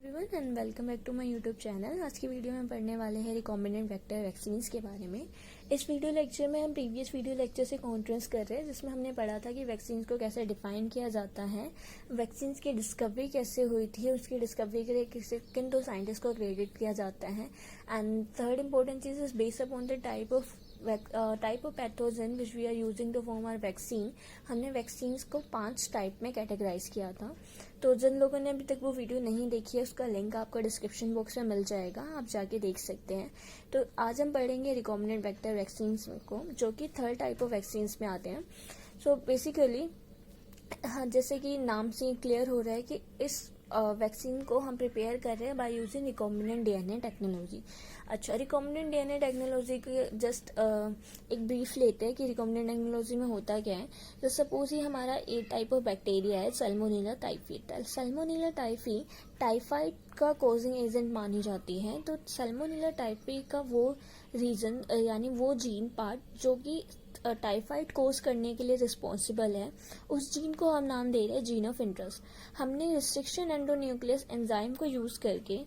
Everyone and welcome back to my YouTube channel. आज की video में पढ़ने वाले हैं रिकॉम्बिनेंट वेक्टर वैक्सीन्स के बारे में। इस वीडियो लेक्चर में हम प्रीवियस वीडियो लेक्चर से कॉन्ट्रास्ट कर रहे हैं, जिसमें हमने पढ़ा था कि वैक्सीन्स को कैसे डिफाइन किया जाता है, वैक्सीन्स की डिस्कवरी कैसे हुई थी, उसकी डिस्कवरी के लिए किन दो साइंटिस्ट को क्रेडिट किया जाता है, एंड थर्ड इंपॉर्टेंट चीज is based upon the type of pathogen which we are using to form our vaccine. हमने वैक्सीन्स को 5 टाइप में कैटेगराइज किया था। तो जिन लोगों ने अभी तक वो वीडियो नहीं देखी है, उसका लिंक आपको डिस्क्रिप्शन बॉक्स में मिल जाएगा, आप जाके देख सकते हैं। तो आज हम पढ़ेंगे रिकॉम्बिनेंट वेक्टर वैक्सीन्स को, जो कि थर्ड टाइप ऑफ वैक्सीन्स में आते हैं। सो बेसिकली जैसे कि नाम से क्लियर हो रहा है कि इस वैक्सीन को हम प्रिपेयर कर रहे हैं by using recombinant DNA technology. अच्छा, रिकॉम्बिनेंट डीएनए टेक्नोलॉजी के जस्ट एक ब्रीफ लेते हैं कि रिकॉम्बिनेंट टेक्नोलॉजी में होता क्या है। तो सपोज ही हमारा एक टाइप ऑफ बैक्टीरिया है Salmonella typhi. Salmonella typhi typhoid का कॉजिंग एजेंट मानी जाती है। तो सैल्मोनेला टाइफी का वो रीजन यानी वो जीन पार्ट जो कि टाइफाइड कोज करने के लिए रिस्पॉन्सिबल है, उस जीन को हम नाम दे रहे हैं जीन ऑफ इंटरेस्ट। हमने रिस्ट्रिक्शन एंडोन्यूक्लियस एंजाइम को यूज करके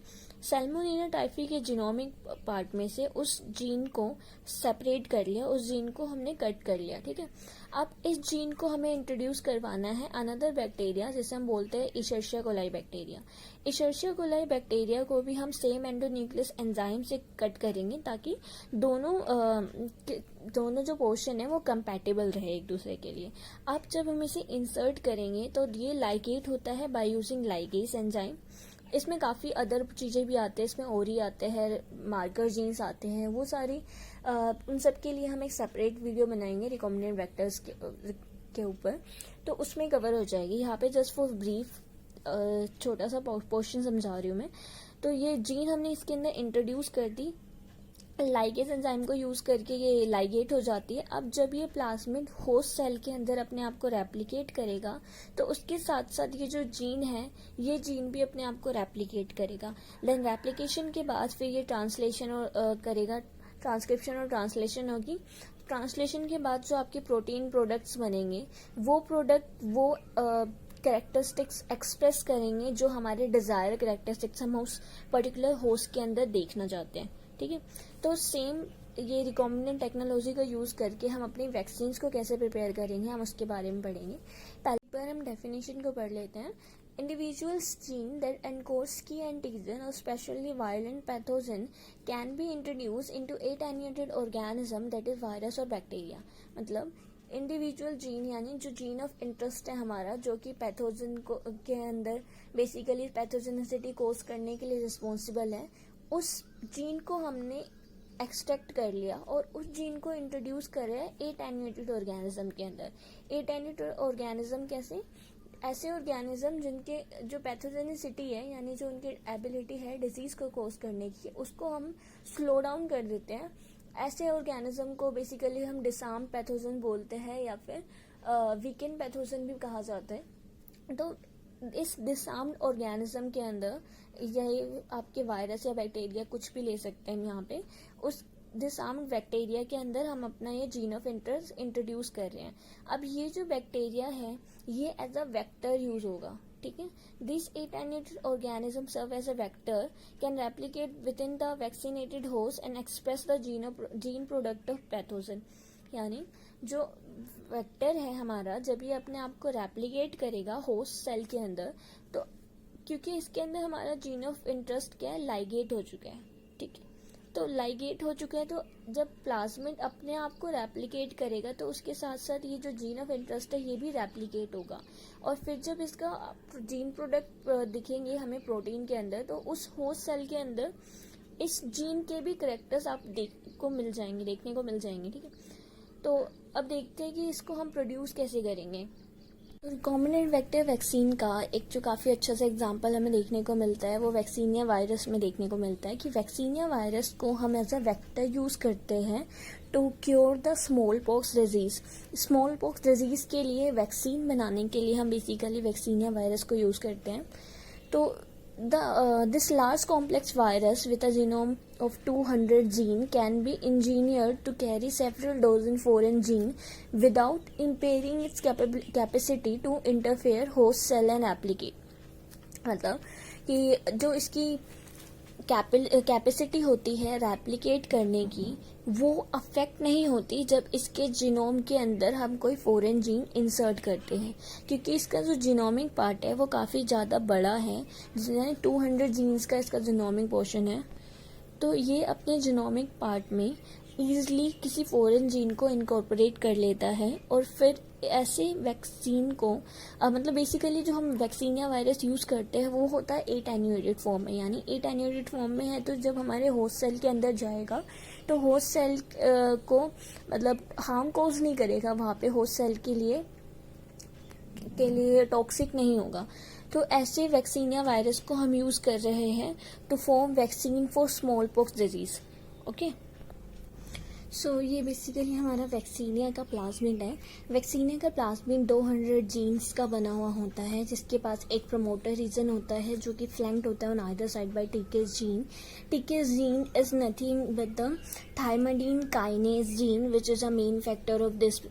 सैल्मोनेला टाइफी के जीनोमिक पार्ट में से उस जीन को सेपरेट कर लिया, उस जीन को हमने कट कर लिया। ठीक है, अब इस जीन को हमें इंट्रोड्यूस करवाना है अनदर बैक्टीरिया, जिसे हम बोलते हैं इशर्शिया कोलाई बैक्टीरिया। इशर्शिया कोलाई बैक्टीरिया को भी हम सेम एंडोन्यूक्लियस एंजाइम से कट करेंगे, ताकि दोनों जो पोर्शन है वो कंपैटिबल रहे एक दूसरे के लिए। अब जब हम इसे इंसर्ट करेंगे तो ये लाइगेट होता है बाय यूजिंग लाइगेस एंजाइम। इसमें काफ़ी अदर चीज़ें भी आते हैं, इसमें ओरी आते हैं, मार्कर जीन्स आते हैं, वो सारी उन सब के लिए हम एक सेपरेट वीडियो बनाएंगे रिकॉम्बिनेंट वेक्टर्स के ऊपर, तो उसमें कवर हो जाएगी। यहाँ पे जस्ट फॉर ब्रीफ छोटा सा पोर्शन समझा रही हूँ मैं। तो ये जीन हमने इसके अंदर इंट्रोड्यूस कर दी, लाइगेस एंजाइम को यूज करके ये लाइगेट हो जाती है। अब जब ये प्लाज्मिड होस्ट सेल के अंदर अपने आप को रेप्लिकेट करेगा, तो उसके साथ साथ ये जो जीन है, ये जीन भी अपने आप को रेप्लिकेट करेगा। देन रेप्लिकेशन के बाद फिर ये ट्रांसलेशन करेगा, ट्रांसक्रिप्शन और ट्रांसलेशन होगी। ट्रांसलेशन के बाद जो आपके प्रोटीन प्रोडक्ट्स बनेंगे, वो प्रोडक्ट वो कैरेक्टरिस्टिक्स एक्सप्रेस करेंगे जो हमारे डिजायर कैरेक्टरिस्टिक्स हम उस पर्टिकुलर होस्ट के अंदर देखना चाहते हैं। ठीक है, तो सेम ये रिकॉम्बिनेंट टेक्नोलॉजी का यूज करके हम अपनी वैक्सीन्स को कैसे प्रिपेयर करेंगे, हम उसके बारे में पढ़ेंगे। पहले पर हम डेफिनेशन को पढ़ लेते हैं। इंडिविजुअल्स जीन दैट एनकोड्स की एंटीजन और specially violent pathogen can be introduce into attenuated organism that is virus और बैक्टीरिया। मतलब इंडिविजुअल जीन यानी जो जीन ऑफ इंटरेस्ट है हमारा, जो कि पैथोजन को के अंदर बेसिकली पैथोजेनिसिटी कोज करने के लिए रिस्पॉन्सिबल है, उस जीन को हमने एक्सट्रैक्ट कर लिया और उस जीन को इंट्रोड्यूस कर रहे हैं एटेन्यूएटेड ऑर्गेनिज्म के अंदर। एटेन्यूएटेड ऑर्गेनिज्म कैसे? ऐसे ऑर्गेनिज्म जिनके जो पैथोजेनिसिटी है यानी जो उनकी एबिलिटी है डिजीज को कोज करने की, उसको हम स्लो डाउन कर देते हैं। ऐसे ऑर्गेनिज्म को बेसिकली हम डिसार्म पैथोजन बोलते हैं, या फिर वीकेंड पैथोजन भी कहा जाता है। तो इस डिसार्म्ड ऑर्गेनिज्म के अंदर ये आपके वायरस या बैक्टीरिया कुछ भी ले सकते हैं, यहाँ पे उस डिसार्म्ड बैक्टीरिया के अंदर हम अपना ये जीन ऑफ इंटरेस्ट इंट्रोड्यूस कर रहे हैं। अब ये जो बैक्टीरिया है ये एज अ वेक्टर यूज होगा। ठीक है, this attenuated organism serve as a vector, can replicate within the vaccinated host and express the gene product of pathogen. यानी जो वेक्टर है हमारा, जब ये अपने आप को रेप्लिकेट करेगा होस्ट सेल के अंदर, तो क्योंकि इसके अंदर हमारा जीन ऑफ इंटरेस्ट क्या है, लाइगेट हो चुका है। ठीक है, तो लाइगेट हो चुका है, तो जब प्लाज्मिड अपने आप को रेप्लिकेट करेगा तो उसके साथ साथ ये जो जीन ऑफ इंटरेस्ट है ये भी रेप्लिकेट होगा, और फिर जब इसका जीन प्रोडक्ट दिखेंगे हमें प्रोटीन के अंदर, तो उस होस्ट सेल के अंदर इस जीन के भी करेक्टर्स आप देखने को मिल जाएंगे। ठीक है, तो अब देखते हैं कि इसको हम प्रोड्यूस कैसे करेंगे। रिकॉम्बिनेंट वेक्टर वैक्सीन का एक जो काफ़ी अच्छा सा एग्जांपल हमें देखने को मिलता है, वो वैक्सीनिया वायरस में देखने को मिलता है कि वैक्सीनिया वायरस को हम एज अ वेक्टर यूज़ करते हैं to cure the small pox disease. Small pox disease के लिए वैक्सीन बनाने के लिए हम बेसिकली वैक्सीनिया वायरस को यूज़ करते हैं। तो this large complex virus with a genome of 200 gene can be engineered to carry several dozen foreign gene without impairing its capacity to interfere host cell and applicate। मतलब कि जो इसकी capacity होती है रेप्लिकेट करने की, वो अफेक्ट नहीं होती जब इसके जीनोम के अंदर हम कोई फॉरेन जीन इंसर्ट करते हैं, क्योंकि इसका जो जीनोमिक पार्ट है वो काफ़ी ज़्यादा बड़ा है, जिसमें 200 जीन्स का इसका जीनोमिक पोर्शन है। तो ये अपने जीनोमिक पार्ट में ईजिली किसी फॉरेन जीन को इनकॉर्पोरेट कर लेता है और फिर ऐसे वैक्सीन को मतलब बेसिकली जो हम वैक्सीन या वायरस यूज़ करते हैं वो होता है एटेन्यूएटेड फॉर्म में, यानी एटेन्यूएटेड फॉर्म में है तो जब हमारे होस्ट सेल के अंदर जाएगा तो होस्ट सेल को मतलब हार्म कॉज नहीं करेगा, वहाँ पे होस्ट सेल के लिए टॉक्सिक नहीं होगा। तो ऐसे वैक्सीन या वायरस को हम यूज़ कर रहे हैं to form vaccine for small pox disease. Okay, so ये बेसिकली हमारा वैक्सीनिया का प्लाज्मिड है। वैक्सीनिया का प्लाज्मिड 200 जीन्स का बना हुआ होता है, जिसके पास एक प्रमोटर रीजन होता है जो कि फ्लैंक्ड होता है on either side by TK's gene. TK's gene is nothing but the thymidine kinase gene which is a main factor of this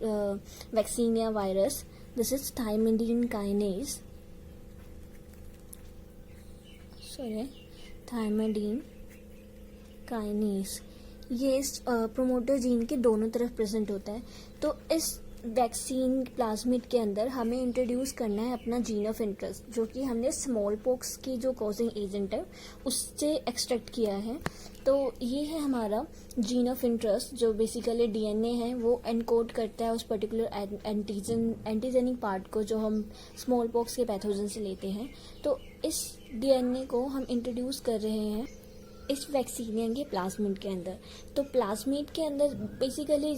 vaccinia virus. This is thymidine kinase, thymidine kinase. ये इस promoter gene के दोनों तरफ present होता है। तो इस vaccine plasmid के अंदर हमें इंट्रोड्यूस करना है अपना जीन ऑफ इंटरेस्ट, जो कि हमने स्मॉल पॉक्स की जो कॉजिंग एजेंट है उससे एक्सट्रैक्ट किया है। तो ये है हमारा जीन ऑफ इंटरेस्ट, जो बेसिकली डीएनए है वो एनकोड करता है उस पर्टिकुलर एंटीजेनिक पार्ट को जो हम स्मॉल पॉक्स के पैथोजन से लेते हैं। तो इस डीएनए को हम इंट्रोड्यूस कर रहे हैं इस वैक्सीनिया के प्लाज्मिड के अंदर। तो प्लाज्मिड के अंदर बेसिकली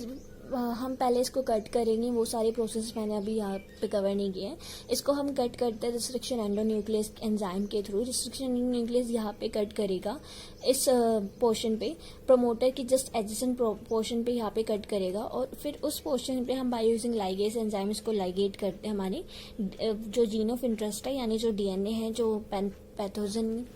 हम पहले इसको कट करेंगे, वो सारे प्रोसेस मैंने अभी यहाँ पे कवर नहीं किए हैं। इसको हम कट करते हैं रिस्ट्रिक्शन एंडोन्यूक्लियस एंजाइम के थ्रू। रिस्ट्रिक्शन एंडोन्यूक्लियस यहाँ पे कट करेगा इस पोर्शन पे, प्रोमोटर की जस्ट एडजेसेंट पोर्शन पे यहाँ पे कट करेगा, और फिर उस पोर्शन पे हम बाय यूजिंग लाइगेज एंजाइम इसको लाइगेट करते हैं हमारे जो जीन ऑफ इंटरेस्ट है, यानी जो डीएनए है जो पैथोजेनिक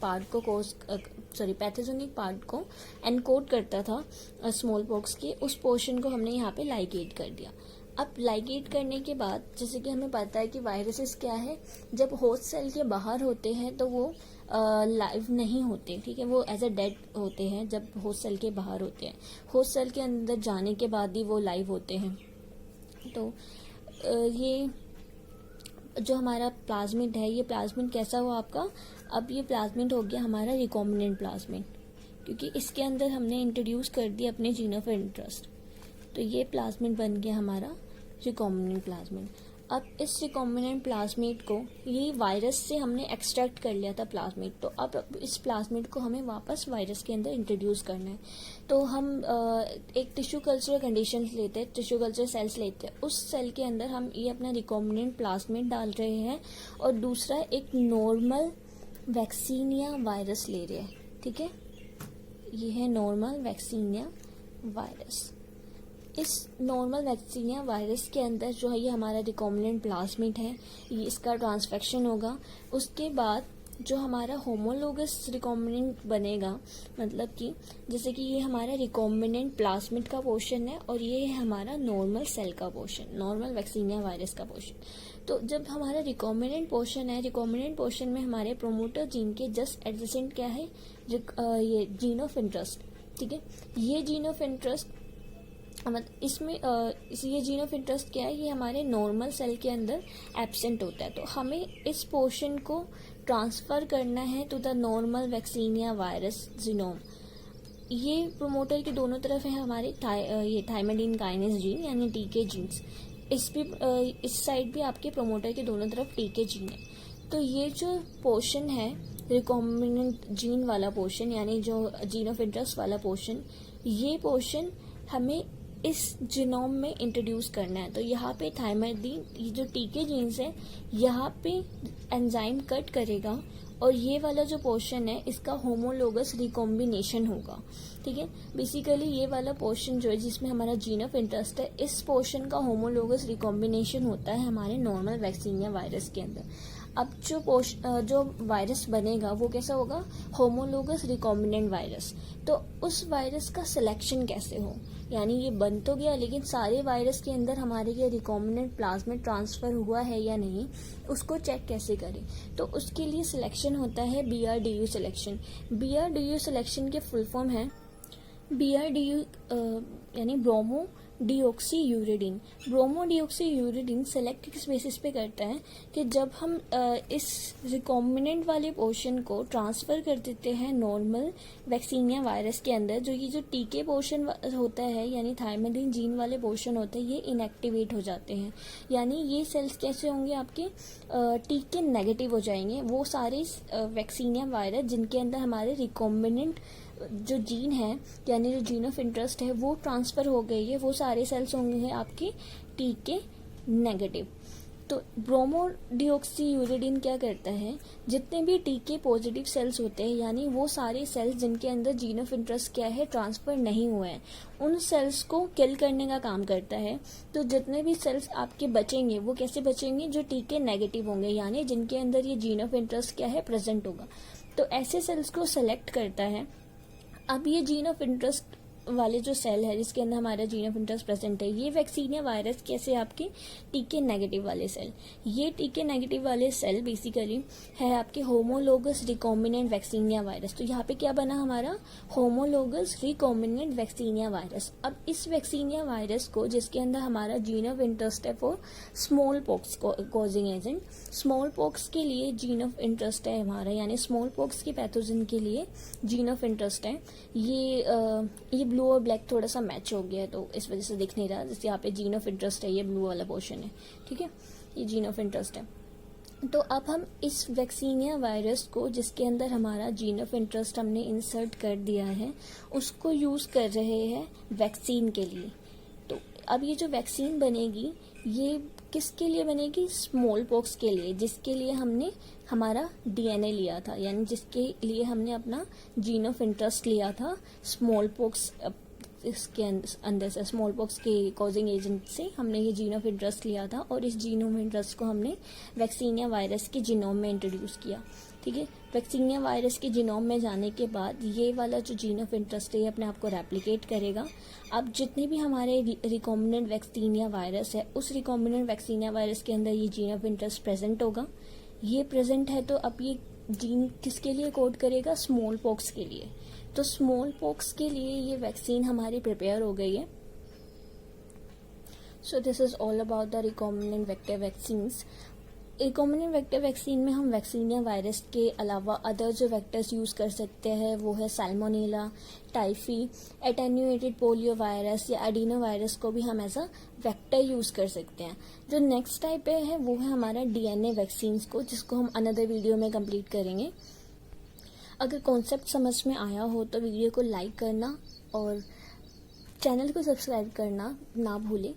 पार्ट को एनकोड करता था स्मॉल पॉक्स के, उस पोर्शन को हमने यहाँ पे लाइगेट कर दिया। अब लाइगेट करने के बाद जैसे कि हमें पता है कि वायरसेस क्या है, जब होस्ट सेल के बाहर होते हैं तो वो लाइव नहीं होते, ठीक है, वो एज अ डेड होते हैं जब होस्ट सेल के बाहर होते हैं। होस्ट सेल के अंदर जाने के बाद ही वो लाइव होते हैं। तो ये जो हमारा प्लाज्मिड है, ये प्लाज्मिड कैसा हुआ आपका? अब ये प्लाज्मिड हो गया हमारा रिकॉम्बिनेंट प्लाज्मिड, क्योंकि इसके अंदर हमने इंट्रोड्यूस कर दिया अपने जीन ऑफ इंटरेस्ट। तो ये प्लाज्मिड बन गया हमारा रिकॉम्बिनेंट प्लाज्मिड। अब इस रिकॉम्बिनेंट प्लाज्मिड को ये वायरस से हमने एक्सट्रैक्ट कर लिया था प्लाज्मिड, तो अब इस प्लाज्मिड को हमें वापस वायरस के अंदर इंट्रोड्यूस करना है। तो हम एक टिश्यू कल्चर कंडीशन लेते हैं, टिश्यू कल्चर सेल्स लेते हैं, उस सेल के अंदर हम ये अपना रिकॉम्बिनेंट प्लाज्मिड डाल रहे हैं और दूसरा एक नॉर्मल वैक्सीनिया वायरस ले रहे हैं, ठीक है। ये है नॉर्मल वैक्सीनिया वायरस। इस नॉर्मल वैक्सीनिया वायरस के अंदर जो है ये हमारा रिकॉम्बिनेंट प्लाज्मिड है, ये इसका ट्रांसफेक्शन होगा। उसके बाद जो हमारा होमोलोगस रिकॉम्बिनेंट बनेगा, मतलब कि जैसे कि ये हमारा रिकॉम्बिनेंट प्लाज्मिड का पोर्शन है और ये है हमारा नॉर्मल सेल का पोर्शन, नॉर्मल वैक्सीनिया वायरस का पोर्शन। तो जब हमारा रिकॉम्बिनेंट पोर्शन है, रिकॉम्बिनेंट पोर्शन में हमारे प्रोमोटर जीन के जस्ट एडजेसेंट क्या है, ये जीन ऑफ इंटरेस्ट, ठीक है। ये जीन ऑफ इंटरेस्ट मतलब इसमें ये जीन ऑफ इंटरेस्ट क्या है, ये हमारे नॉर्मल सेल के अंदर एब्सेंट होता है। तो हमें इस पोर्शन को ट्रांसफ़र करना है to the normal vaccinia virus genome. ये प्रोमोटर के दोनों तरफ है हमारे ये थाइमाडीन काइनेज जीन यानी टीके जीन्स। इस साइड भी आपके प्रोमोटर के दोनों तरफ टीके जीन है। तो ये जो पोर्शन है रिकॉम्बिनेंट जीन वाला पोर्शन, यानी जो जीन ऑफ इंटरेस्ट वाला पोर्शन, ये पोर्शन हमें इस जीनोम में इंट्रोड्यूस करना है। तो यहाँ पे थाइमाडीन, ये जो टीके जीन्स है, यहाँ पे एंजाइम कट करेगा और ये वाला जो पोर्शन है इसका होमोलोगस रिकॉम्बिनेशन होगा, ठीक है। बेसिकली ये वाला पोर्शन जो है जिसमें हमारा जीन ऑफ इंटरेस्ट है, इस पोर्शन का होमोलोगस रिकॉम्बिनेशन होता है हमारे नॉर्मल वैक्सीनिया वायरस के अंदर। अब जो वायरस बनेगा वो कैसा होगा, होमोलोगस रिकॉम्बिनेंट वायरस। तो उस वायरस का सिलेक्शन कैसे हो, यानी ये बन तो गया लेकिन सारे वायरस के अंदर हमारे ये रिकॉम्बिनेंट प्लाज्मिड ट्रांसफर हुआ है या नहीं, उसको चेक कैसे करें। तो उसके लिए सिलेक्शन होता है BRDU सिलेक्शन। BRDU सिलेक्शन के फुल फॉर्म है BRDU यानी ब्रोमो डिऑक्सीयूरिडीन। ब्रोमो डिऑक्सीयूरिडीन सेलेक्ट किस बेसिस पे करता है कि जब हम इस रिकॉम्बिनेंट वाले पोर्शन को ट्रांसफ़र कर देते हैं नॉर्मल वैक्सीनिया वायरस के अंदर, जो ये जो टीके पोर्शन होता है यानी थायमिडिन जीन वाले पोर्शन होते हैं, ये इनएक्टिवेट हो जाते हैं। यानी ये सेल्स कैसे होंगे, आपके टीके नेगेटिव हो जाएंगे। वो सारे वैक्सीनिया वायरस जिनके अंदर हमारे रिकॉम्बिनेंट जो जीन है यानी जो जीन ऑफ इंटरेस्ट है वो ट्रांसफ़र हो गई है, वो सारे सेल्स होंगे आपके टीके नेगेटिव। तो ब्रोमो डिऑक्सीयूरिडीन क्या करता है, जितने भी टीके पॉजिटिव सेल्स होते हैं यानी वो सारे सेल्स जिनके अंदर जीन ऑफ इंटरेस्ट क्या है ट्रांसफ़र नहीं हुए हैं, उन सेल्स को किल करने का काम करता है। तो जितने भी सेल्स आपके बचेंगे वो कैसे बचेंगे, जो टीके नेगेटिव होंगे यानी जिनके अंदर ये जीन ऑफ इंटरेस्ट क्या है प्रेजेंट होगा। तो ऐसे सेल्स को सेलेक्ट करता है। अब ये जीन ऑफ इंटरेस्ट वाले जो सेल है जिसके अंदर हमारा जीन ऑफ इंटरेस्ट प्रेजेंट है, ये वैक्सीनिया वायरस कैसे आपके टीके नेगेटिव वाले सेल। ये टीके नेगेटिव वाले सेल बेसिकली है आपके होमोलोगस रिकॉम्बिनेंट वैक्सीनिया वायरस। तो यहाँ पे क्या बना हमारा, होमोलोगस रिकॉम्बिनेंट वैक्सीनिया वायरस। अब इस वैक्सीनिया वायरस को जिसके अंदर हमारा जीन ऑफ इंटरेस्ट है for small pox causing agent, small pox के लिए जीन ऑफ इंटरेस्ट है हमारा, यानी स्मॉल पॉक्स के पैथोजन के लिए जीन ऑफ इंटरेस्ट है। ये ब्लू और ब्लैक थोड़ा सा मैच हो गया है तो इस वजह से दिख नहीं रहा, जैसे यहाँ पे जीन ऑफ इंटरेस्ट है, ये ब्लू वाला पोर्शन है, ठीक है, ये जीन ऑफ इंटरेस्ट है। तो अब हम इस वैक्सीनिया वायरस को जिसके अंदर हमारा जीन ऑफ इंटरेस्ट हमने इंसर्ट कर दिया है उसको यूज़ कर रहे हैं वैक्सीन के लिए। तो अब ये जो वैक्सीन बनेगी ये किसके लिए बनेगी, स्मॉल पॉक्स के लिए, जिसके लिए हमने हमारा DNA लिया था, यानी जिसके लिए हमने अपना जीन ऑफ इंटरेस्ट लिया था स्मॉल पॉक्स इसके अंदर से, स्मॉल पॉक्स के कॉजिंग एजेंट से हमने ये जीन ऑफ इंटरेस्ट लिया था और इस जीन ऑफ इंटरेस्ट को हमने वैक्सीनिया वायरस के जीनोम में इंट्रोड्यूस किया, ठीक है। वैक्सीनिया वायरस के जीनोम में जाने के बाद ये वाला जो जीन ऑफ इंटरेस्ट है ये अपने आप को रेप्लिकेट करेगा। अब जितने भी हमारे रिकॉम्बिनेंट वैक्सीनिया वायरस है उस रिकॉम्बिनेंट वैक्सीनिया वायरस के अंदर ये जीन ऑफ इंटरेस्ट प्रेजेंट होगा। ये प्रेजेंट है तो अब ये जीन किसके लिए कोड करेगा, स्मॉल पॉक्स के लिए। तो स्मॉल पॉक्स के लिए ये वैक्सीन हमारी प्रिपेयर हो गई है। So this is all about the recombinant vector vaccines. Recombinant vector vaccine में हम वैक्सीनिया वायरस के अलावा अदर जो वेक्टर्स यूज़ कर सकते हैं वो है Salmonella, typhi, attenuated polio virus या एडिनो वायरस को भी हम एज अ वेक्टर यूज़ कर सकते हैं। जो नेक्स्ट टाइप है वो है हमारा DNA वैक्सीन्स को, जिसको हम अनदर वीडियो में कंप्लीट करेंगे। अगर कॉन्सेप्ट समझ में आया हो तो वीडियो को लाइक करना और चैनल को सब्सक्राइब करना ना भूलें।